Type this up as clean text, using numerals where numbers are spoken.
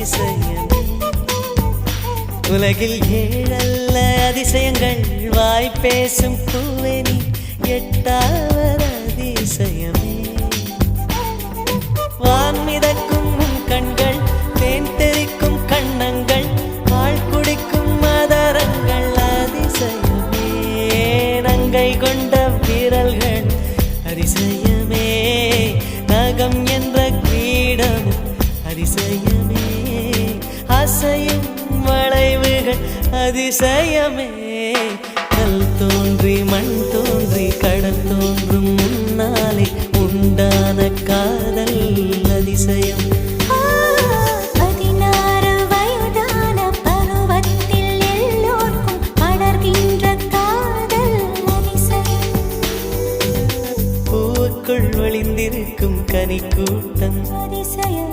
அதிசயமே. உலகில் ஏழல்ல அதிசயங்கள் வாய் பேசும் பூவெனி எட்டாவது அதிசயமே. வான் மிதக்கும் உன் கண்கள், தேன் தெறிக்கும் கண்ணங்கள், பால் குடிக்கும் மதரங்கள் அதிசயமே. நங்கை கொண்ட விரல்கள் அதிசயமே. நகம் என்ற கிரீடம் அதிசயமே. அசையும் வளைவுகள் அதிசயமே. கல் தோன்றி மண் தோன்றி கடல் தோன்றும் முன்னாலே உண்டான காதல் அதிசயம். 16 வயதான பருவத்தில் எல்லோருக்கும் படர்கின்ற காதல் அதிசயம். பூவுக்குள் ஒளிந்திருக்கும் கனிக்கூட்டம்